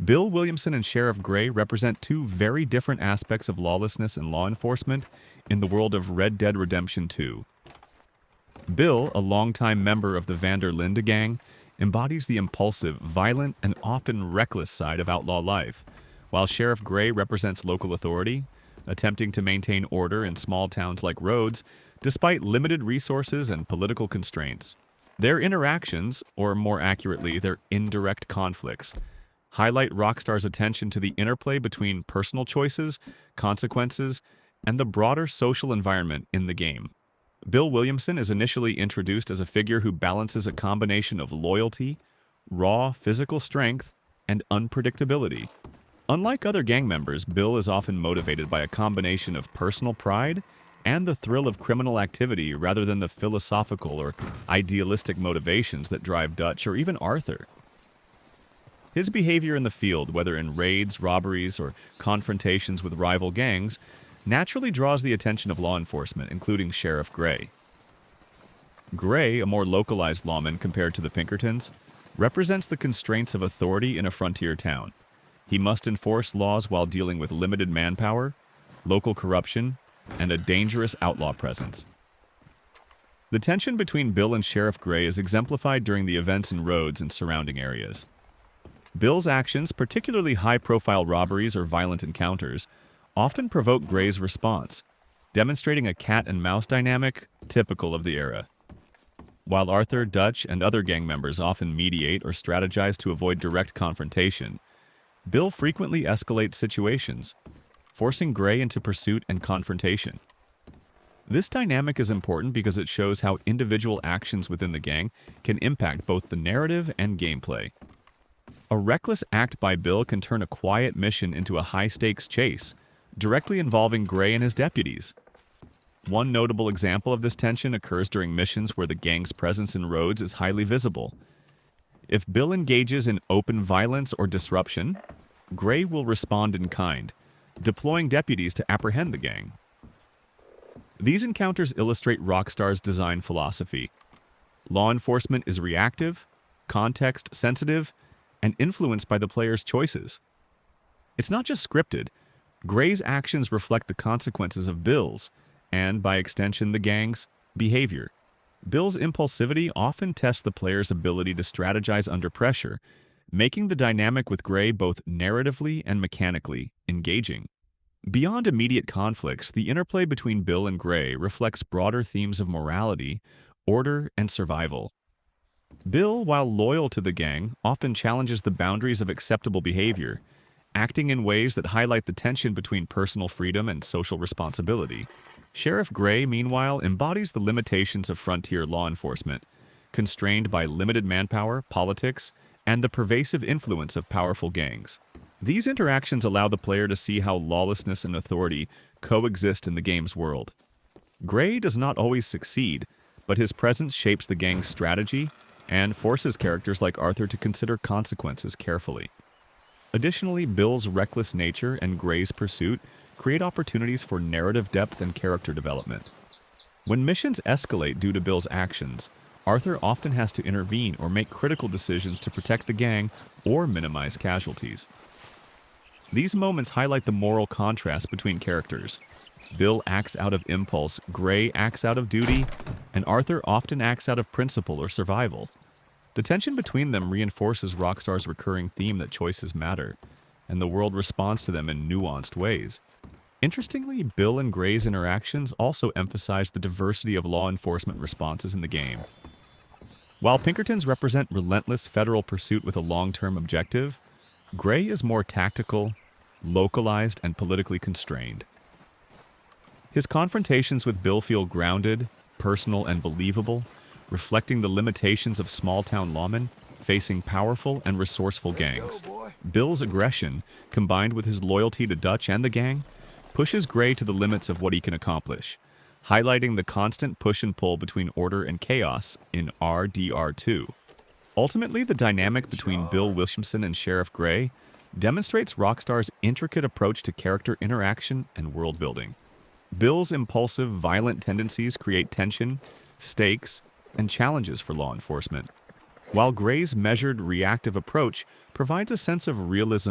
Bill Williamson and Sheriff Gray represent two very different aspects of lawlessness and law enforcement in the world of Red Dead Redemption 2. Bill, a longtime member of the Linde gang, embodies the impulsive, violent, and often reckless side of outlaw life, while Sheriff Gray represents local authority, attempting to maintain order in small towns like Rhodes, despite limited resources and political constraints. Their interactions, or more accurately, their indirect conflicts, highlight Rockstar's attention to the interplay between personal choices, consequences, and the broader social environment in the game. Bill Williamson is initially introduced as a figure who balances a combination of loyalty, raw physical strength, and unpredictability. Unlike other gang members, Bill is often motivated by a combination of personal pride and the thrill of criminal activity rather than the philosophical or idealistic motivations that drive Dutch or even Arthur. His behavior in the field, whether in raids, robberies, or confrontations with rival gangs, naturally draws the attention of law enforcement, including Sheriff Gray. Gray, a more localized lawman compared to the Pinkertons, represents the constraints of authority in a frontier town. He must enforce laws while dealing with limited manpower, local corruption, and a dangerous outlaw presence. The tension between Bill and Sheriff Gray is exemplified during the events in Rhodes and surrounding areas. Bill's actions, particularly high-profile robberies or violent encounters, often provoke Gray's response, demonstrating a cat-and-mouse dynamic typical of the era. While Arthur, Dutch, and other gang members often mediate or strategize to avoid direct confrontation, Bill frequently escalates situations, forcing Gray into pursuit and confrontation. This dynamic is important because it shows how individual actions within the gang can impact both the narrative and gameplay. A reckless act by Bill can turn a quiet mission into a high-stakes chase, directly involving Gray and his deputies. One notable example of this tension occurs during missions where the gang's presence in Rhodes is highly visible. If Bill engages in open violence or disruption, Gray will respond in kind, deploying deputies to apprehend the gang. These encounters illustrate Rockstar's design philosophy. Law enforcement is reactive, context-sensitive, and influenced by the player's choices. It's not just scripted. Gray's actions reflect the consequences of Bill's, and by extension the gang's, behavior. Bill's impulsivity often tests the player's ability to strategize under pressure, making the dynamic with Gray both narratively and mechanically engaging. Beyond immediate conflicts, the interplay between Bill and Gray reflects broader themes of morality, order, and survival. Bill, while loyal to the gang, often challenges the boundaries of acceptable behavior, acting in ways that highlight the tension between personal freedom and social responsibility. Sheriff Gray, meanwhile, embodies the limitations of frontier law enforcement, constrained by limited manpower, politics, and the pervasive influence of powerful gangs. These interactions allow the player to see how lawlessness and authority coexist in the game's world. Gray does not always succeed, but his presence shapes the gang's strategy and forces characters like Arthur to consider consequences carefully. Additionally, Bill's reckless nature and Gray's pursuit create opportunities for narrative depth and character development. When missions escalate due to Bill's actions, Arthur often has to intervene or make critical decisions to protect the gang or minimize casualties. These moments highlight the moral contrast between characters. Bill acts out of impulse, Gray acts out of duty, and Arthur often acts out of principle or survival. The tension between them reinforces Rockstar's recurring theme that choices matter, and the world responds to them in nuanced ways. Interestingly, Bill and Gray's interactions also emphasize the diversity of law enforcement responses in the game. While Pinkertons represent relentless federal pursuit with a long-term objective, Gray is more tactical, localized, and politically constrained. His confrontations with Bill feel grounded, personal, and believable, reflecting the limitations of small-town lawmen facing powerful and resourceful gangs. Bill's aggression, combined with his loyalty to Dutch and the gang, pushes Gray to the limits of what he can accomplish, highlighting the constant push and pull between order and chaos in RDR2. Ultimately, the dynamic between Bill Williamson and Sheriff Gray demonstrates Rockstar's intricate approach to character interaction and world building. Bill's impulsive, violent tendencies create tension, stakes, and challenges for law enforcement, while Gray's measured, reactive approach provides a sense of realism